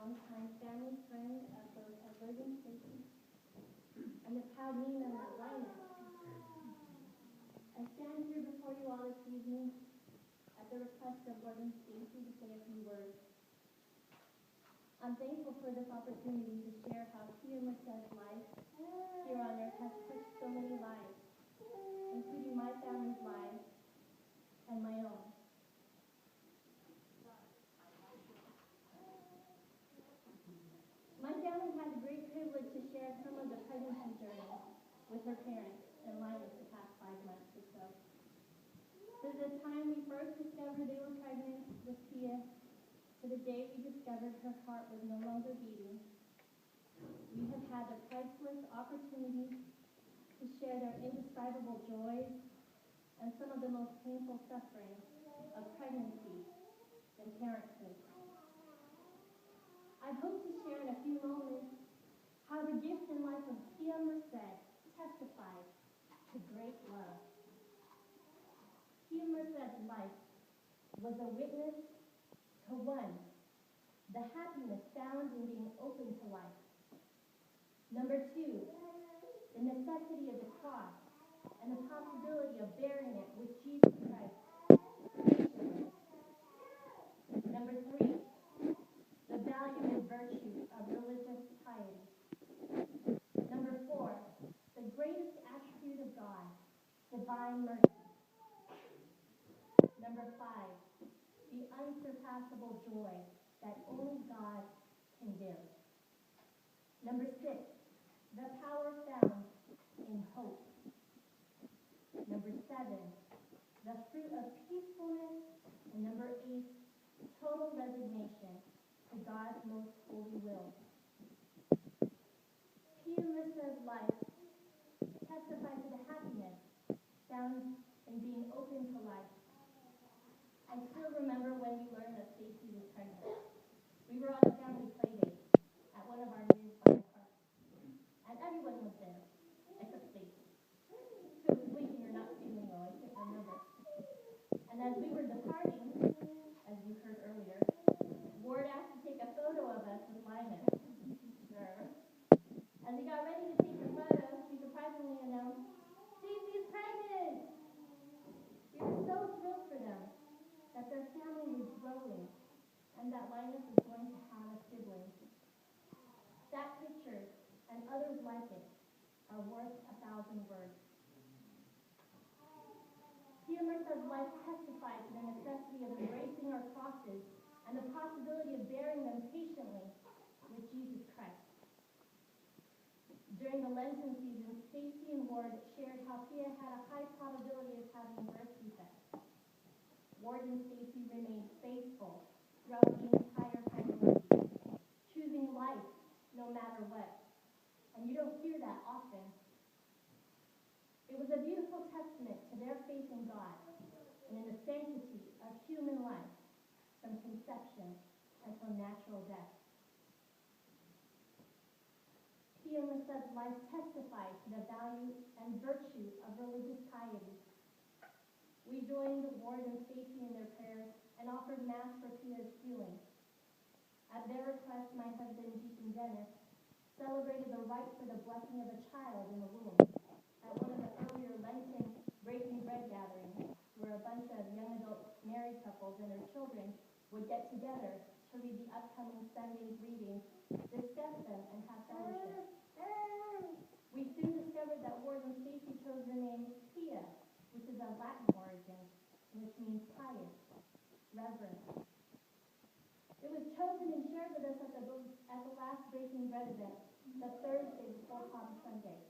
longtime family friend of both Edward and Stacy, and the proud Nina of Linus. I stand here before you all this evening at the request of Lord and Stacy to say a few words. I'm thankful for this opportunity to share how Tia Merced's life here on earth has touched so many lives, including my family's lives and my own. My family had the great privilege to share some of the pregnancy journey with her parents in Linus the past 5 months or so. Since the time we first discovered they were pregnant with Tia to the day we discovered her heart was no longer beating, we have had the priceless opportunity to share their indescribable joys and some of the most painful suffering of pregnancy and parenthood. I hope to share in a few moments how the gift and life of Tia Merced testifies to great love. Tia Merced's life was a witness to one, the happiness found in being open to life. Number 2, the necessity of the cross and the possibility of bearing it with Jesus Christ. Number 3, the value and virtue of religious piety. Number 4, the greatest attribute of God, divine mercy. Number 5, the unsurpassable joy that only God can give. Number 6, the power found in hope. Number 7, the fruit of peacefulness. And number 8, total resignation to God's most holy will. Tia Merced's life testifies to the happiness found in being open to life. I still remember when we learned that Stacy was pregnant. We were on a family play date at one of our nearby parks, and everyone was there, except Stacy. Who was blinking or not feeling well, I can't remember. And as we were departing, as you heard earlier, Ward asked to take a photo of us with Linus. As he got ready to take the photo, she surprisingly announced, "Stacy's pregnant!" We were so thrilled for them that their family was growing and that Linus was going to have a sibling. That picture and others like it are worth 1,000 words. Tia Merced's life testified to the necessity of embracing our crosses and the possibility of bearing them patiently with Jesus Christ. During the Lenten season, Stacy and Ward shared how Tia had a high probability of having birth defects. Ward and Stacy remained faithful throughout the entire pregnancy, choosing life no matter what. And you don't hear that often. It was a beautiful testament to their faith in God and in the sanctity of human life from conception until natural death. Tia Merced's life testified to the value and virtue of religious piety. We joined Ward and Stacy in their prayers and offered Mass for Tia's healing. At their request, my husband, Deacon Dennis, celebrated the rite for the blessing of a child in the womb at one of the earlier Lenten breaking bread gatherings, where a bunch of young adult married couples and their children would get together to read the upcoming Sunday's readings, discuss them, and have fellowship. We soon discovered that Ward and Stacy chose the name Tia, which is of Latin origin, which means pious, reverent. It was chosen and shared with us at the last breaking bread event, the Thursday before Palm Sunday.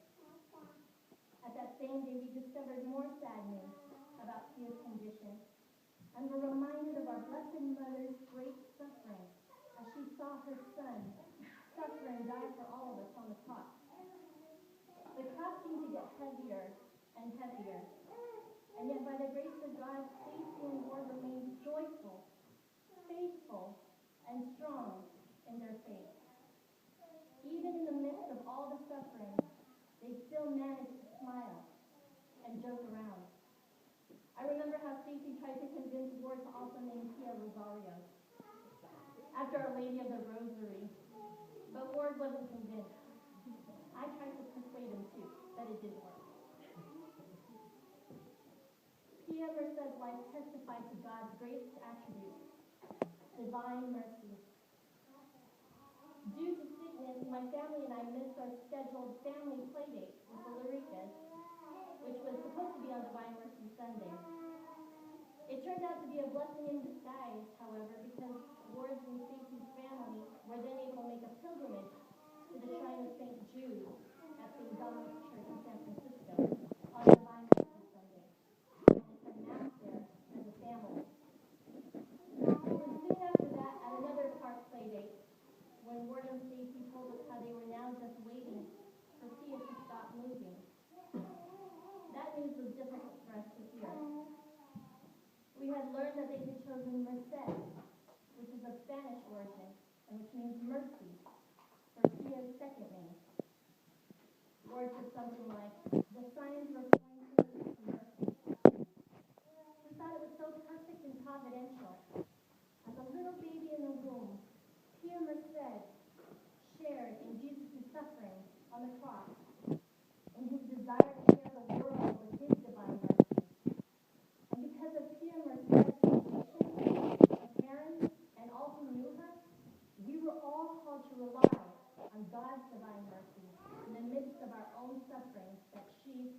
At that same day, we discovered more sad news about Tia's condition, and were reminded of our Blessed Mother's great suffering as she saw her son suffer and die for all of us on the cross. The cross seemed to get heavier and heavier, and yet by the grace of God, Stacy and Ward remained joyful, faithful, and strong in their faith. Even in the midst of all the suffering, they still managed to smile and joke around. I remember how Stacy tried to convince Ward to also name Tia Rosario. after Our Lady of the Rosary. But Ward wasn't convinced. I tried to persuade him too, but it didn't work. Pia Merced's life testified to God's greatest attribute, divine mercy. Due to sickness, my family and I missed our scheduled family playdate with the Loricas, which was supposed to be on Divine Mercy Sunday. It turned out to be a blessing in disguise, however, because Ward's and Stacy's family were then able to make a pilgrimage to the shrine of St. Jude at St. Dominic Church in San Francisco on Divine Mercy Sunday, and had Mass there as a family. It was soon after that, at another park playdate, when Ward and Stacy told us how they were now just waiting for Pia to stop moving. That news was difficult for us to hear. We had learned that they had chosen Merced, which is of Spanish origin, and which means mercy, for Pia's second name. Ward said something like, the signs were pointing to mercy. We thought it was so perfect and providential. As a little baby in the womb, Pia Merced shared in Jesus' suffering on the cross, in his desire to share the world with his divine mercy. And because of Pia Merced's salvation, her parents, and all who knew her, we were all called to rely on God's divine mercy in the midst of our own suffering that she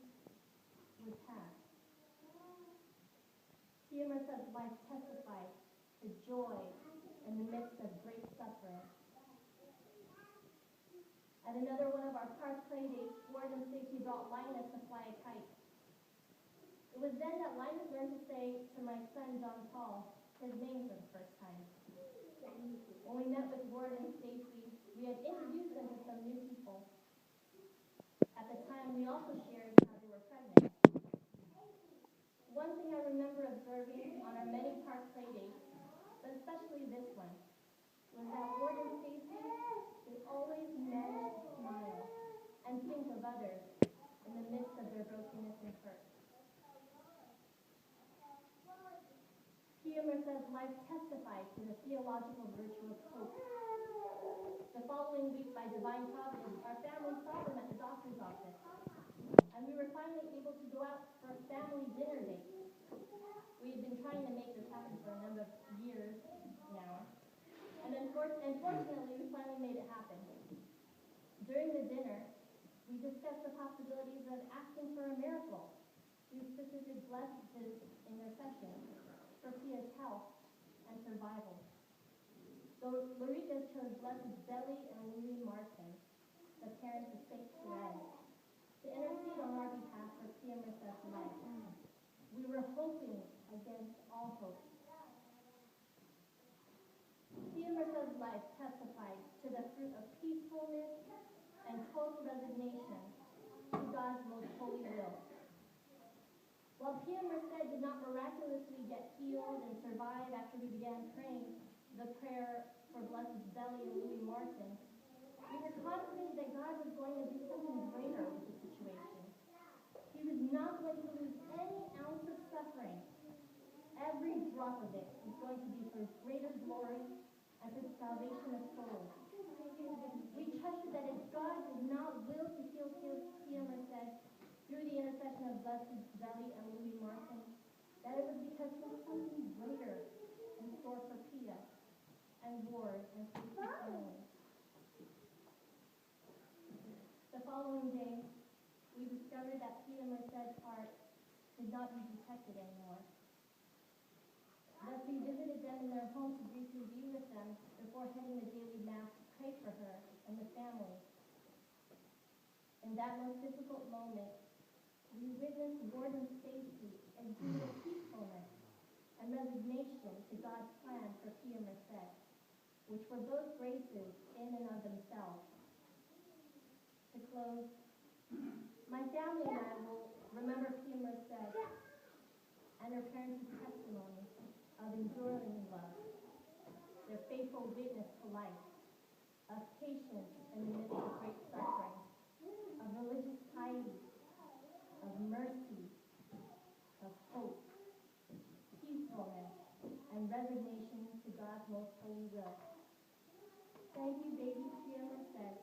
would have. Pia Merced's life testified to joy in the midst of great suffering. At another one of our park playdates, Ward and Stacy brought Linus to fly a kite. It was then that Linus learned to say to my son, John Paul, his name for the first time. When we met with Ward and Stacy, we had introduced them to some new people. At the time, we also shared how they were pregnant. One thing I remember observing on our many park playdates, but especially this one, was that Ward and Stacy, they always managed to smile and think of others in the midst of their brokenness and hurt. Pia Merced's life testified to the theological virtue of hope. The following week, by divine providence, our family saw them at the doctor's office, and we were finally able to go out for a family dinner date. We had been trying to make this happen for a number of years now, and unfortunately, we finally made it happen. During the dinner, we discussed the possibilities of asking for a miracle through specific blessed intercession for Pia's health and survival. So Lorica chose Blessed Belly and Louis Martin, the parents of Saint Therese, to intercede on our behalf for Pia Merced's life. We were hoping against all hope. Pia Merced's life testified to the fruit of peacefulness and total resignation to God's most holy will. While Pia Merced did not miraculously get healed and survive after we began praying the prayer for Blessed Belly and Louis Martin, we were confident that God was going to do something greater with the situation. He was not going to lose any ounce of suffering. Every drop of it was going to be for his greater glory and for the salvation of souls. We trusted that if God did not will to heal Pia Merced through the intercession of Blessed Belly and Louis Martin, that it was because there was something greater in store for Pia and Ward and Stacy's family. The following day, we discovered that Pia Merced's heart could not be detected anymore. Thus, we visited them in their home to briefly be with them before heading the daily mass to pray for her and the family. In that most difficult moment, we witnessed Ward and Stacy exude peacefulness and resignation to God's plan for Pia Merced, which were both graces in and of themselves. To close, my family and I will remember Pia Merced and her parents' testimony of enduring love, their faithful witness to life, of patience in the midst of great suffering, of religious piety, of mercy, of hope, peacefulness, and resignation to God's most holy will. Thank you, baby Tia Merced,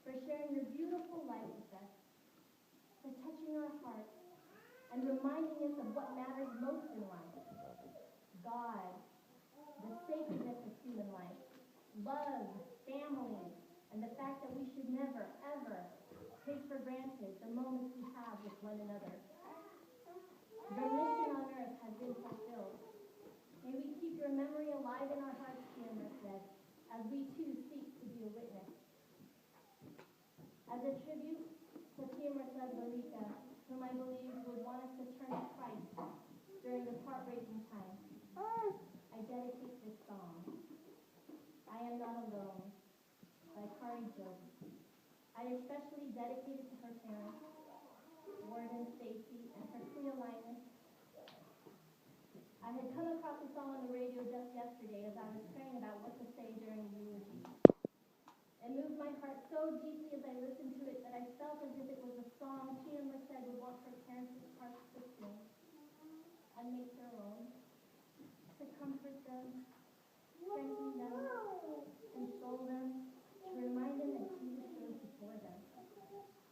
for sharing your beautiful life with us, for touching our hearts, and reminding us of what matters most in life. God, the sacredness of human life, love, family, and the fact that we should never, ever take for granted the moments we have with one another. Your mission on earth has been fulfilled. May we keep your memory alive in our hearts, Tia Merced, as we too seek to be a witness. As a tribute to Tia Merced Lorica, whom I believe would want us to turn to Christ during this heartbreaking time, I dedicate this song, I Am Not Alone, by Kari Job. I especially dedicate it to her parents, Warden Stacy, and her Clea Linus. I had come across the song on the radio just yesterday as I was praying about what to say during the eulogy. It moved my heart so deeply as I listened to it that I felt as if it was a song Tia Merced would want her parents' hearts to sing and make their own, to comfort them, strengthen them, console them, to remind them that Jesus goes before them,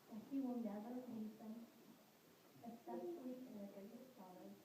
that he will never leave them, especially in their greatest sorrows.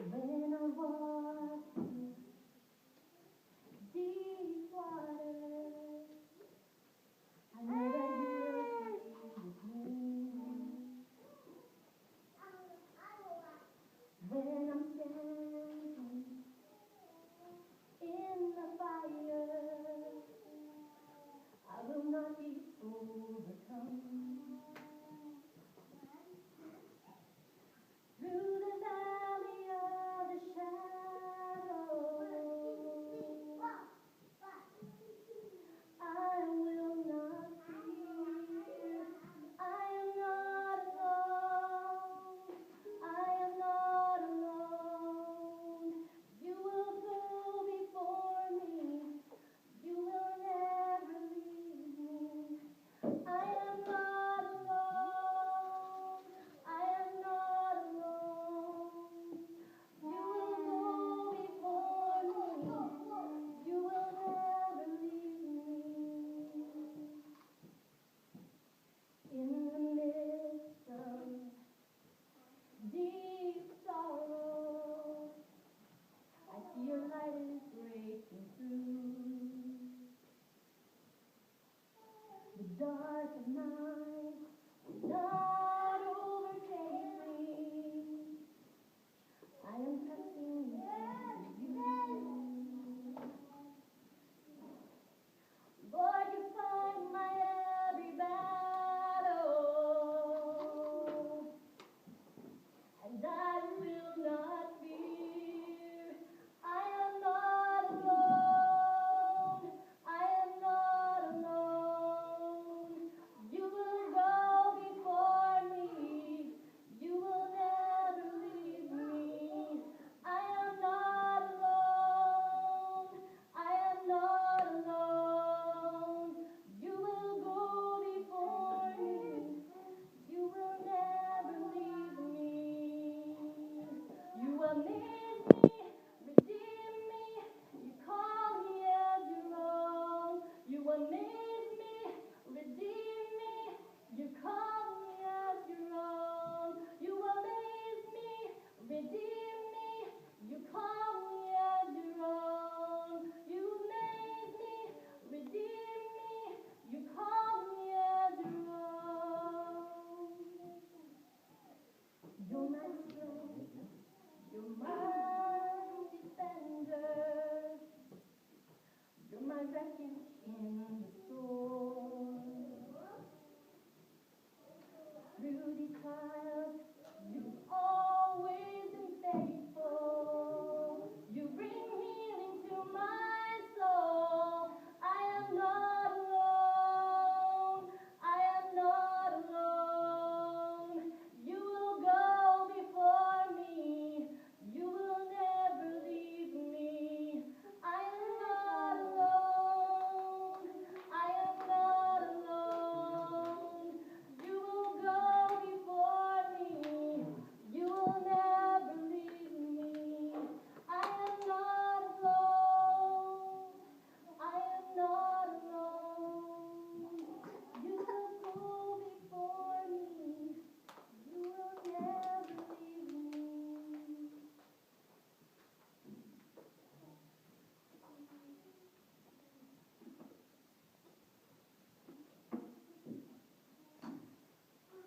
When I walk through deep water, I know that you will be with me. When I'm standing in the fire, I will not be overcome. Through the valley of the shadow, I will not fear. I am not alone. I am not alone. You're my strength. You're my